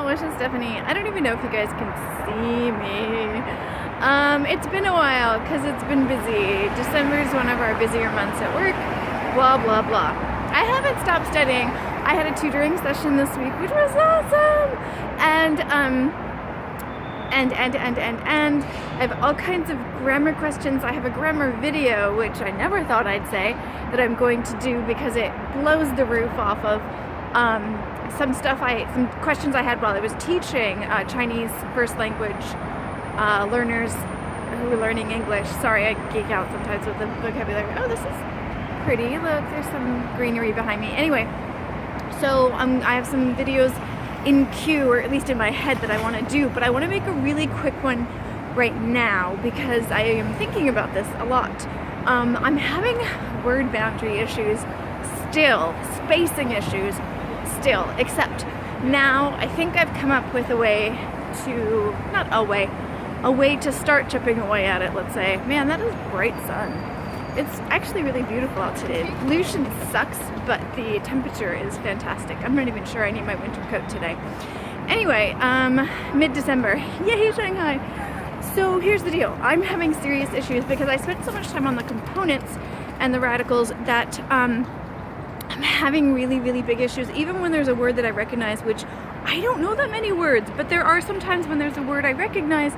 Wish and Stephanie. I don't even know if you guys can see me. It's been a while because it's been busy. December is one of our busier months at work. Blah, blah, blah. I haven't stopped studying. I had a tutoring session this week, which was awesome. And I have all kinds of grammar questions. I have a grammar video, which I never thought I'd say, that I'm going to do because it blows the roof off of some questions I had while I was teaching Chinese first language learners who were learning English. Sorry, I geek out sometimes with the vocabulary. Oh, this is pretty. Look, there's some greenery behind me. Anyway, so I have some videos in queue, or at least in my head, that I want to do, but I want to make a really quick one right now because I am thinking about this a lot. I'm having word boundary issues still, spacing issues still, except now I think I've come up with a way to start chipping away at it, let's say. Man, that is bright sun. It's actually really beautiful out today. Pollution sucks, but the temperature is fantastic. I'm not even sure I need my winter coat today. Anyway, mid-December. Yay, Shanghai! So here's the deal. I'm having serious issues because I spent so much time on the components and the radicals that I'm having really, really big issues. Even when there's a word that I recognize, which I don't know that many words, but there are some times when there's a word I recognize,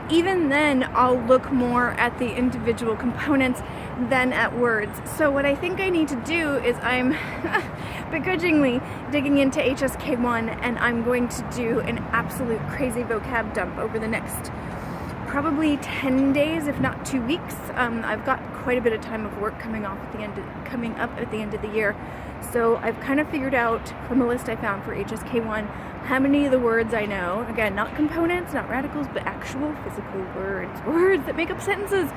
even then I'll look more at the individual components than at words. So what I think I need to do is I'm begrudgingly digging into HSK1, and I'm going to do an absolute crazy vocab dump over the next probably 10 days, if not 2 weeks. I've got quite a bit of time of work coming up at the end of the year. So I've kind of figured out from a list I found for HSK1 how many of the words I know. Again, not components, not radicals, but actual physical words that make up sentences.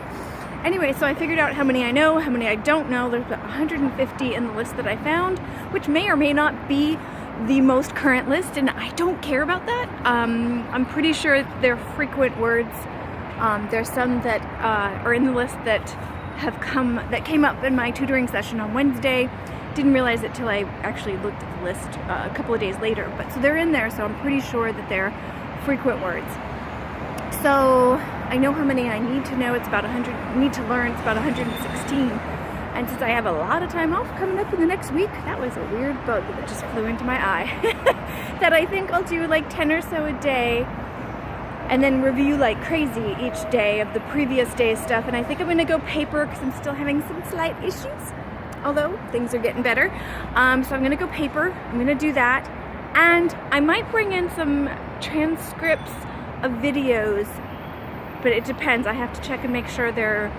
Anyway, so I figured out how many I know, how many I don't know. There's about 150 in the list that I found, which may or may not be the most current list, and I don't care about that. I'm pretty sure they're frequent words. There's some that are in the list that came up in my tutoring session on Wednesday. Didn't realize it till I actually looked at the list a couple of days later. But so they're in there, so I'm pretty sure that they're frequent words. So I know how many I need to know. It's about 100. Need to learn. It's about 116. And since I have a lot of time off coming up in the next week, that was a weird bug that just flew into my eye. That I think I'll do like 10 or so a day, and then review like crazy each day of the previous day's stuff. And I think I'm going to go paper because I'm still having some slight issues, although things are getting better. So I'm going to go paper. I'm going to do that. And I might bring in some transcripts of videos, but it depends. I have to check and make sure they're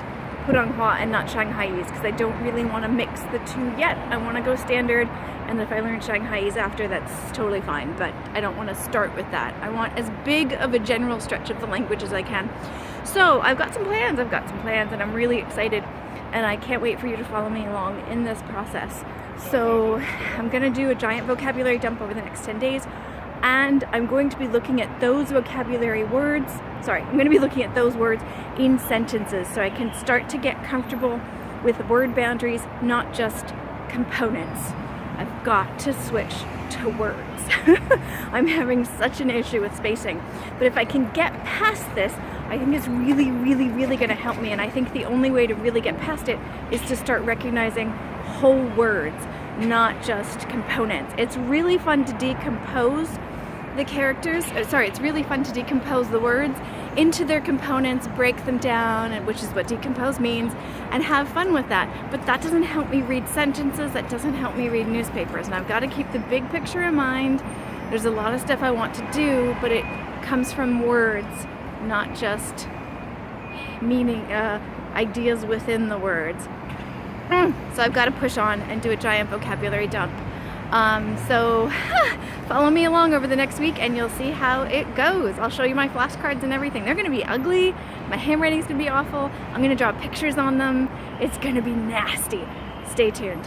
Putonghua and not Shanghaiese, because I don't really want to mix the two yet. I want to go standard, and if I learn Shanghaiese after, that's totally fine, but I don't want to start with that. I want as big of a general stretch of the language as I can. So I've got some plans, and I'm really excited, and I can't wait for you to follow me along in this process. So I'm going to do a giant vocabulary dump over the next 10 days, and I'm going to be looking at those words in sentences, so I can start to get comfortable with word boundaries, not just components. I've got to switch to words. I'm having such an issue with spacing. But if I can get past this, I think it's really, really, really going to help me. And I think the only way to really get past it is to start recognizing whole words, not just components. It's really fun to decompose the characters. It's really fun to decompose the words into their components, break them down, which is what decompose means, and have fun with that. But that doesn't help me read sentences, that doesn't help me read newspapers, and I've got to keep the big picture in mind. There's a lot of stuff I want to do, but it comes from words, not just meaning, ideas within the words. So I've got to push on and do a giant vocabulary dump. So follow me along over the next week and you'll see how it goes. I'll show you my flashcards and everything. They're going to be ugly. My handwriting's going to be awful. I'm going to draw pictures on them. It's going to be nasty. Stay tuned.